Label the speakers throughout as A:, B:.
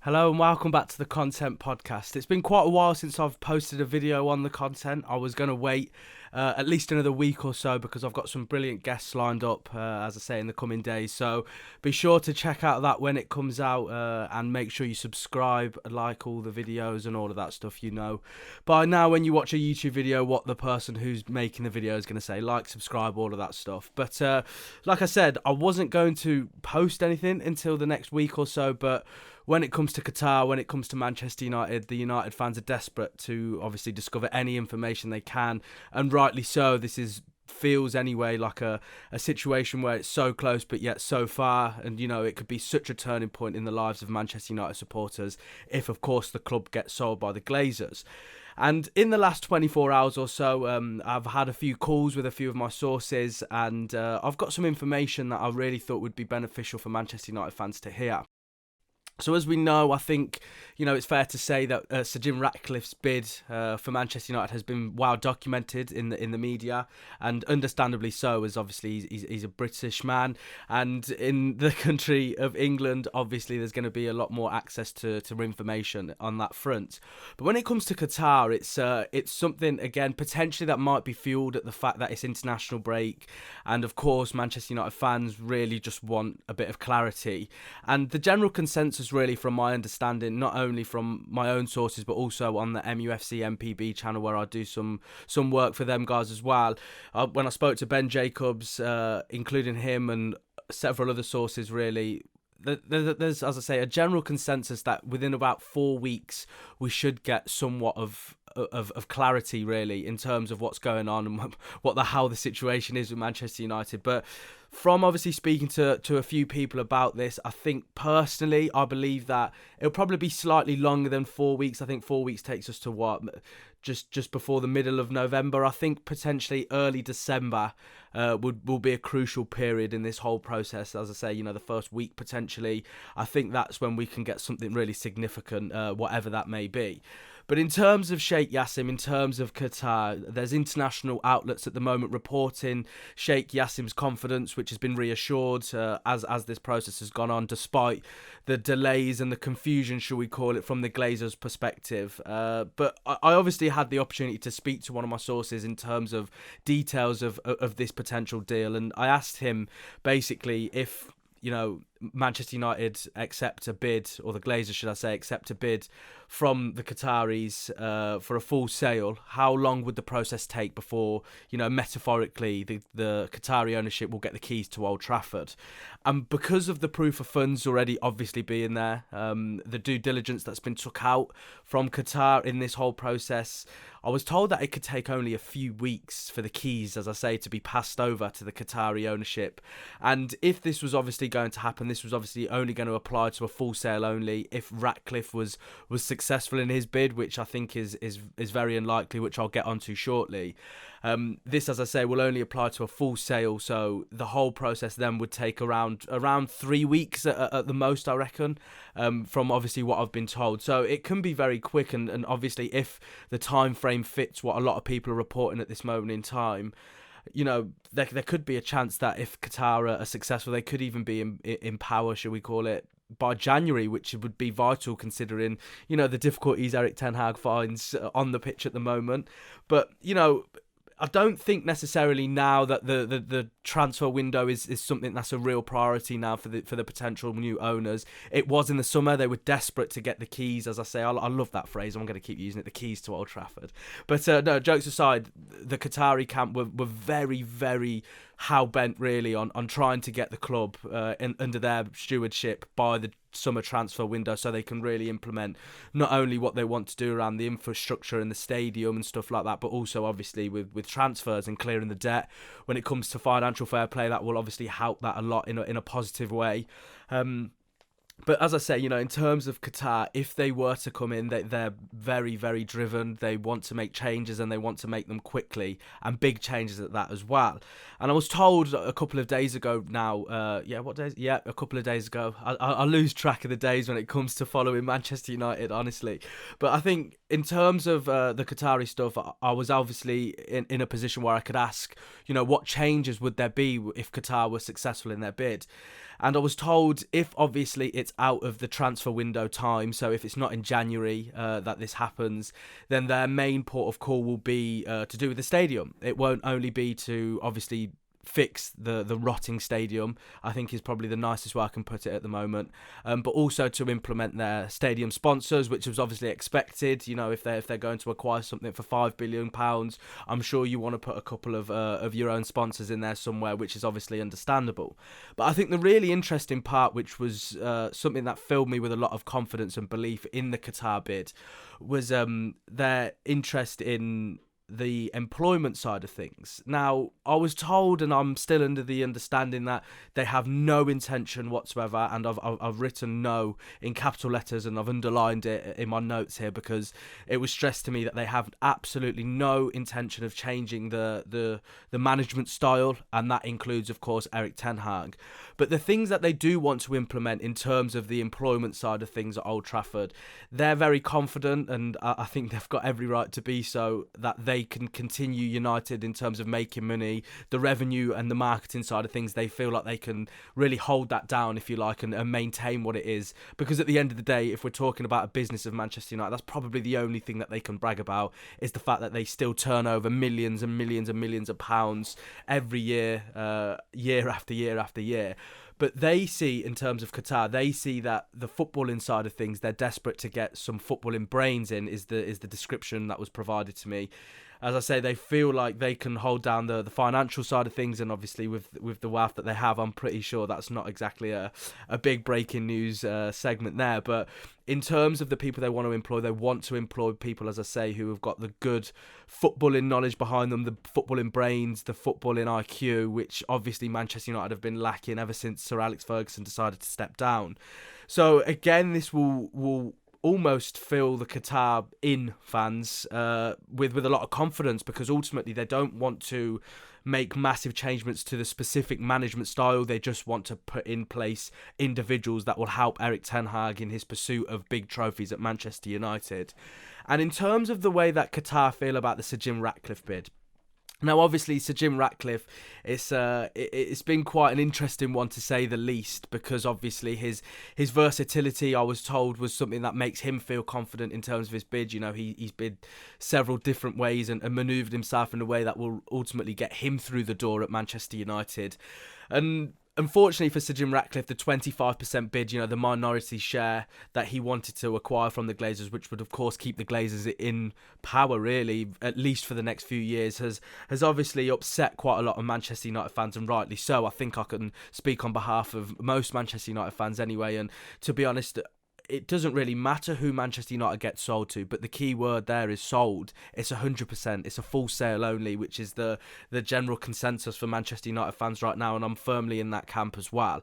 A: Hello and welcome back to the Content Podcast. It's been quite a while since I've posted a video on the content. I was going to wait at least another week or so because I've got some brilliant guests lined up, as I say, in the coming days. So be sure to check out that when it comes out and make sure you subscribe, like all the videos and all of that stuff, you know. By now, when you watch a YouTube video, what the person who's making the video is going to say, like, subscribe, all of that stuff. But like I said, I wasn't going to post anything until the next week or so, but when it comes to Qatar, when it comes to Manchester United, the United fans are desperate to obviously discover any information they can, and rightly so. This feels anyway like a situation where it's so close but yet so far, and you know it could be such a turning point in the lives of Manchester United supporters if of course the club gets sold by the Glazers. And in the last 24 hours or so, I've had a few calls with a few of my sources, and I've got some information that I really thought would be beneficial for Manchester United fans to hear. So as we know, I think, you know, it's fair to say that Sir Jim Ratcliffe's bid for Manchester United has been well documented in the media, and understandably so, as obviously he's a British man, and in the country of England, obviously there's going to be a lot more access to information on that front. But when it comes to Qatar, it's something, again, potentially that might be fueled at the fact that it's international break, and of course Manchester United fans really just want a bit of clarity. And the general consensus, really, from my understanding, not only from my own sources but also on the MUFC MPB channel where I do some work for them guys as well, when I spoke to Ben Jacobs, including him and several other sources, really, there's, as I say, a general consensus that within about 4 weeks we should get somewhat of clarity, really, in terms of what's going on and how the situation is with Manchester United. But from obviously speaking to a few people about this, I think personally, I believe that it'll probably be slightly longer than 4 weeks. I think 4 weeks takes us to what? Just before the middle of November. I think potentially early December will be a crucial period in this whole process. As I say, you know, the first week potentially, I think that's when we can get something really significant, whatever that may be. But in terms of Sheikh Yassim, in terms of Qatar, there's international outlets at the moment reporting Sheikh Yassim's confidence, which has been reassured as this process has gone on, despite the delays and the confusion, shall we call it, from the Glazers' perspective. But I obviously had the opportunity to speak to one of my sources in terms of details of this potential deal, and I asked him basically if, you know, Manchester United accept a bid, or the Glazers, should I say, accept a bid from the Qataris for a full sale, how long would the process take before, you know, metaphorically, the Qatari ownership will get the keys to Old Trafford? And because of the proof of funds already obviously being there, the due diligence that's been took out from Qatar in this whole process, I was told that it could take only a few weeks for the keys, as I say, to be passed over to the Qatari ownership. And if this was obviously going to happen, this was obviously only going to apply to a full sale only if Ratcliffe was successful in his bid, which I think is very unlikely, which I'll get onto shortly. This, as I say, will only apply to a full sale, so the whole process then would take around 3 weeks at the most, I reckon, from obviously what I've been told. So it can be very quick, and obviously if the time frame fits what a lot of people are reporting at this moment in time, you know, there could be a chance that if Qatar are successful, they could even be in power, shall we call it, by January, which would be vital considering, you know, the difficulties Erik ten Hag finds on the pitch at the moment. But, you know, I don't think necessarily now that the transfer window is something that's a real priority now for the potential new owners. It was in the summer. They were desperate to get the keys. As I say, I love that phrase. I'm going to keep using it, the keys to Old Trafford. But no, jokes aside, the Qatari camp were very, very hell-bent really on trying to get the club under their stewardship by the summer transfer window, so they can really implement not only what they want to do around the infrastructure and the stadium and stuff like that, but also obviously with transfers and clearing the debt. When it comes to financial fair play, that will obviously help that a lot in a positive way. But as I say, you know, in terms of Qatar, if they were to come in, they're very, very driven. They want to make changes and they want to make them quickly, and big changes at that as well. And I was told a couple of days ago now, a couple of days ago. I lose track of the days when it comes to following Manchester United, honestly. But I think in terms of the Qatari stuff, I was obviously in a position where I could ask, you know, what changes would there be if Qatar were successful in their bid? And I was told if obviously it's out of the transfer window time, so if it's not in January that this happens, then their main port of call will be to do with the stadium. It won't only be to obviously fix the rotting stadium, I think is probably the nicest way I can put it at the moment, but also to implement their stadium sponsors, which was obviously expected. You know, if they're going to acquire something for £5 billion, I'm sure you want to put a couple of your own sponsors in there somewhere, which is obviously understandable. But I think the really interesting part, which was something that filled me with a lot of confidence and belief in the Qatar bid, was their interest in the employment side of things. Now, I was told, and I'm still under the understanding, that they have no intention whatsoever, and I've written no in capital letters, and I've underlined it in my notes here because it was stressed to me that they have absolutely no intention of changing the management style, and that includes, of course, Erik ten Hag. But the things that they do want to implement in terms of the employment side of things at Old Trafford, they're very confident, and I think they've got every right to be so, that they can continue United in terms of making money, the revenue and the marketing side of things. They feel like they can really hold that down, if you like, and maintain what it is. Because at the end of the day, if we're talking about a business of Manchester United, that's probably the only thing that they can brag about, is the fact that they still turn over millions and millions and millions of pounds every year, year after year after year. But they see, in terms of Qatar, they see that the footballing side of things, they're desperate to get some footballing brains in, is the description that was provided to me. As I say, they feel like they can hold down the financial side of things, and obviously with the wealth that they have, I'm pretty sure that's not exactly a big breaking news segment there. But in terms of the people they want to employ people, as I say, who have got the good footballing knowledge behind them, the footballing brains, the footballing IQ, which obviously Manchester United have been lacking ever since Sir Alex Ferguson decided to step down. So again, this will almost fill the Qatar in fans with a lot of confidence, because ultimately they don't want to make massive changements to the specific management style. They just want to put in place individuals that will help Erik ten Hag in his pursuit of big trophies at Manchester United. And in terms of the way that Qatar feel about the Sir Jim Ratcliffe bid, now, obviously, Sir Jim Ratcliffe, it's been quite an interesting one, to say the least, because obviously his versatility, I was told, was something that makes him feel confident in terms of his bid. You know, he's bid several different ways and manoeuvred himself in a way that will ultimately get him through the door at Manchester United. And unfortunately for Sir Jim Ratcliffe, the 25% bid, the minority share that he wanted to acquire from the Glazers, which would of course keep the Glazers in power really, at least for the next few years, has obviously upset quite a lot of Manchester United fans, and rightly so. I think I can speak on behalf of most Manchester United fans anyway, and to be honest, it doesn't really matter who Manchester United gets sold to, but the key word there is sold. It's 100%. It's a full sale only, which is the general consensus for Manchester United fans right now, and I'm firmly in that camp as well.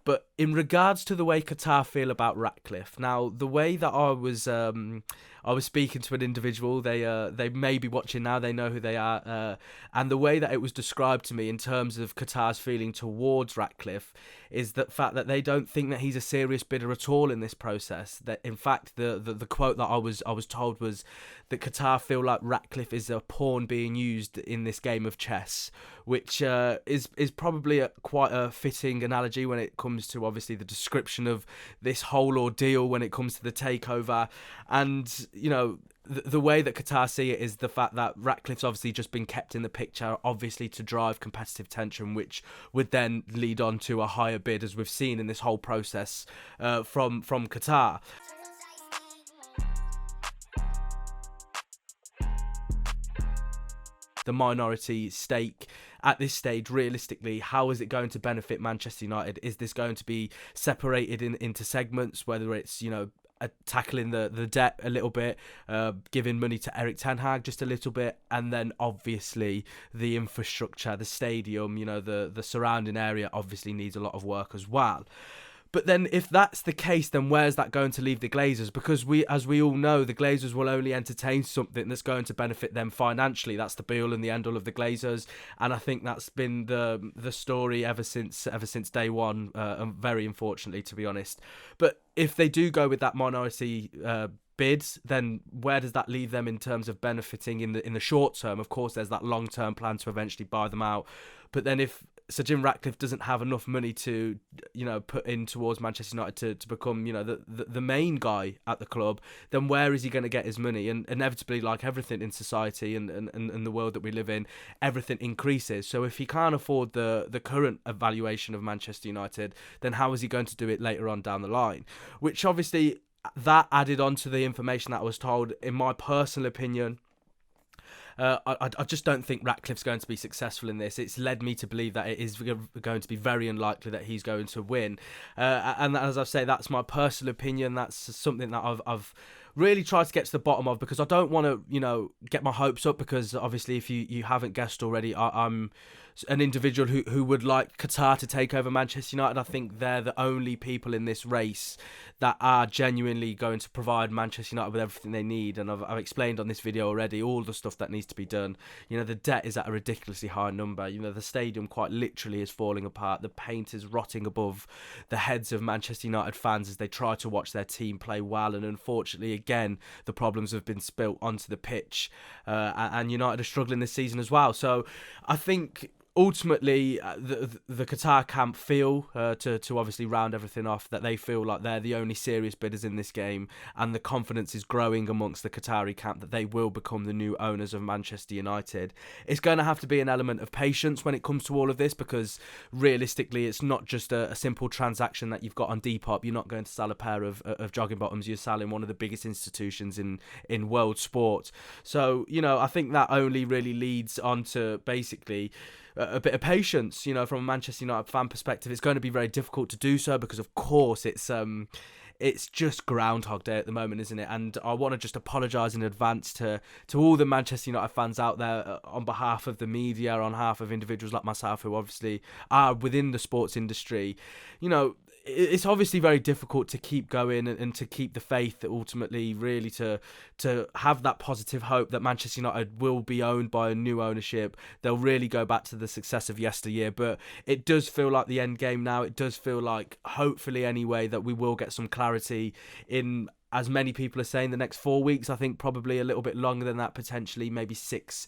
A: But in regards to the way Qatar feel about Ratcliffe, now the way that I was speaking to an individual, they may be watching now, they know who they are, and the way that it was described to me in terms of Qatar's feeling towards Ratcliffe is the fact that they don't think that he's a serious bidder at all in this process. That in fact the quote that I was told was that Qatar feel like Ratcliffe is a pawn being used in this game of chess, which is probably quite a fitting analogy when it comes to obviously the description of this whole ordeal when it comes to the takeover. And the way that Qatar see it is the fact that Ratcliffe's obviously just been kept in the picture, obviously to drive competitive tension, which would then lead on to a higher bid, as we've seen in this whole process from Qatar. The minority stake at this stage, realistically, how is it going to benefit Manchester United? Is this going to be separated into segments, whether it's, tackling the debt a little bit, giving money to Erik ten Hag just a little bit, and then obviously the infrastructure, the stadium, the surrounding area obviously needs a lot of work as well. But then if that's the case, then where's that going to leave the Glazers? Because as we all know, the Glazers will only entertain something that's going to benefit them financially. That's the be-all and the end-all of the Glazers. And I think that's been the story ever since day one, very unfortunately, to be honest. But if they do go with that minority bids, then where does that leave them in terms of benefiting in the short term? Of course, there's that long-term plan to eventually buy them out. But then if Sir Jim Ratcliffe doesn't have enough money to, put in towards Manchester United to become, the main guy at the club, then where is he going to get his money? And inevitably, like everything in society and the world that we live in, everything increases. So if he can't afford the current evaluation of Manchester United, then how is he going to do it later on down the line? Which obviously, that added on to the information that I was told, in my personal opinion, I just don't think Ratcliffe's going to be successful in this. It's led me to believe that it is going to be very unlikely that he's going to win. And as I say, that's my personal opinion. That's something that I've really tried to get to the bottom of, because I don't want to, get my hopes up, because obviously if you haven't guessed already, I'm an individual who would like Qatar to take over Manchester United. I think they're the only people in this race that are genuinely going to provide Manchester United with everything they need. And I've explained on this video already all the stuff that needs to be done. The debt is at a ridiculously high number. The stadium quite literally is falling apart. The paint is rotting above the heads of Manchester United fans as they try to watch their team play well. And unfortunately, again, the problems have been spilt onto the pitch, and United are struggling this season as well. So I think ultimately, the Qatar camp feel, to obviously round everything off, that they feel like they're the only serious bidders in this game, and the confidence is growing amongst the Qatari camp that they will become the new owners of Manchester United. It's going to have to be an element of patience when it comes to all of this, because realistically, it's not just a simple transaction that you've got on Depop. You're not going to sell a pair of jogging bottoms. You're selling one of the biggest institutions in world sport. So, I think that only really leads on to basically a bit of patience, from a Manchester United fan perspective. It's going to be very difficult to do so, because of course it's just Groundhog Day at the moment, isn't it? And I want to just apologise in advance to all the Manchester United fans out there, on behalf of the media, on behalf of individuals like myself who obviously are within the sports industry. It's obviously very difficult to keep going and to keep the faith, that ultimately really to have that positive hope that Manchester United will be owned by a new ownership. They'll really go back to the success of yesteryear. But it does feel like the end game now. It does feel like, hopefully anyway, that we will get some clarity in, as many people are saying, the next 4 weeks. I think probably a little bit longer than that, potentially maybe 6,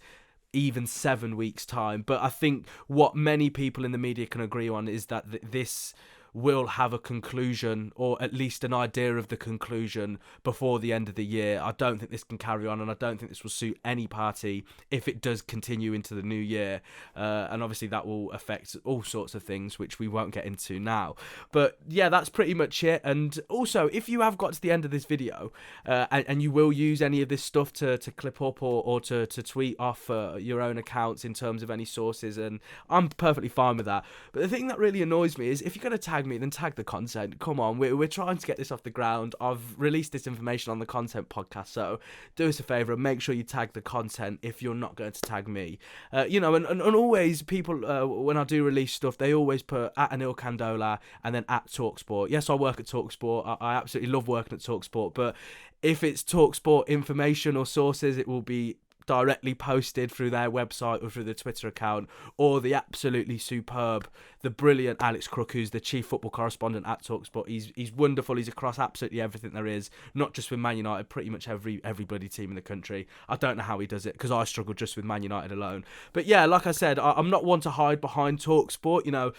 A: even 7 weeks time. But I think what many people in the media can agree on is that this will have a conclusion, or at least an idea of the conclusion, before the end of the year. I don't think this can carry on, and I don't think this will suit any party if it does continue into the new year. And obviously that will affect all sorts of things, which we won't get into now. But yeah, that's pretty much it. And also, if you have got to the end of this video, and you will use any of this stuff to clip up or to tweet off your own accounts in terms of any sources, and I'm perfectly fine with that. But the thing that really annoys me is, if you're going to tag me, then tag the content. Come on, we're trying to get this off the ground. I've released this information on the content podcast, so do us a favour and make sure you tag the content if you're not going to tag me. And always, people, when I do release stuff, they always put at Anil Kandola and then at TalkSport. Yes, I work at TalkSport. I absolutely love working at TalkSport, but if it's TalkSport information or sources, it will be directly posted through their website or through the Twitter account, or the absolutely superb, the brilliant Alex Crook, who's the chief football correspondent at TalkSport. He's wonderful. He's across absolutely everything there is, not just with Man United, pretty much every bloody team in the country. I don't know how he does it, because I struggle just with Man United alone. But yeah, like I said, I'm not one to hide behind TalkSport.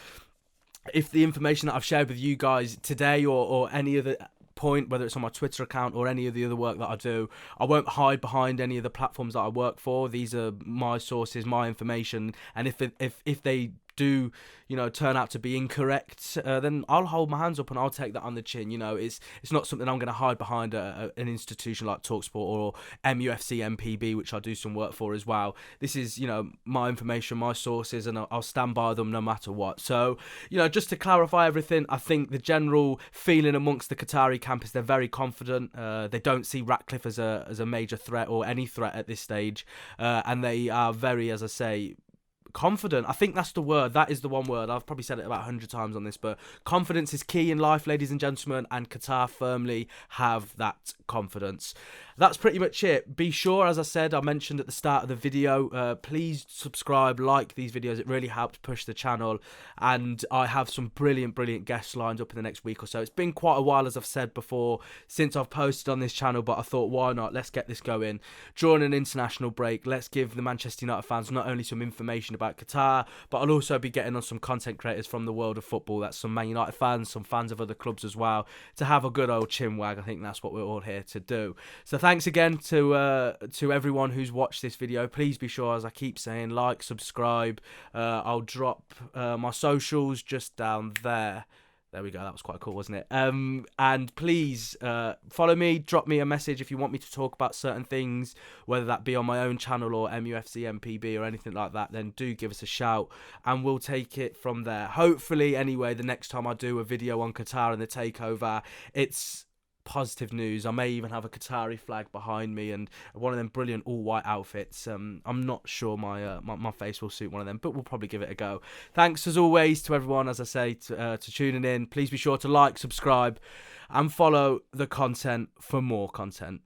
A: If the information that I've shared with you guys today, or any other point, whether it's on my Twitter account or any of the other work that I do, I won't hide behind any of the platforms that I work for. These are my sources, my information, and if they do turn out to be incorrect, then I'll hold my hands up and I'll take that on the chin. It's not something I'm going to hide behind an institution like TalkSport or MUFC MPB, which I do some work for as well. This is my information, my sources, and I'll stand by them no matter what. So just to clarify everything, I think the general feeling amongst the Qatari camp is they're very confident. They don't see Ratcliffe as a major threat or any threat at this stage, and they are very, as I say, confident. I think that's the word. That is the one word. I've probably said it about 100 times on this, but confidence is key in life, ladies and gentlemen, and Qatar firmly have that confidence. That's pretty much it. Be sure, as I said, I mentioned at the start of the video, please subscribe, like these videos. It really helps push the channel, and I have some brilliant guests lined up in the next week or so. It's been quite a while, as I've said before, since I've posted on this channel, but I thought, why not? Let's get this going. During an international break, let's give the Manchester United fans not only some information about about Qatar, but I'll also be getting on some content creators from the world of football. That's some Man United fans, some fans of other clubs as well, to have a good old chinwag. I think that's what we're all here to do. So thanks again to everyone who's watched this video. Please be sure, as I keep saying, like, subscribe. I'll drop my socials just down there. There we go. That was quite cool, wasn't it? And please follow me. Drop me a message if you want me to talk about certain things, whether that be on my own channel or MUFC MPB or anything like that. Then do give us a shout, and we'll take it from there. Hopefully, anyway, the next time I do a video on Qatar and the takeover, it's positive news. I may even have a Qatari flag behind me and one of them brilliant all-white outfits. I'm not sure my face will suit one of them, but we'll probably give it a go. Thanks as always to everyone, as I say, to tuning in. Please be sure to like, subscribe, and follow the content for more content.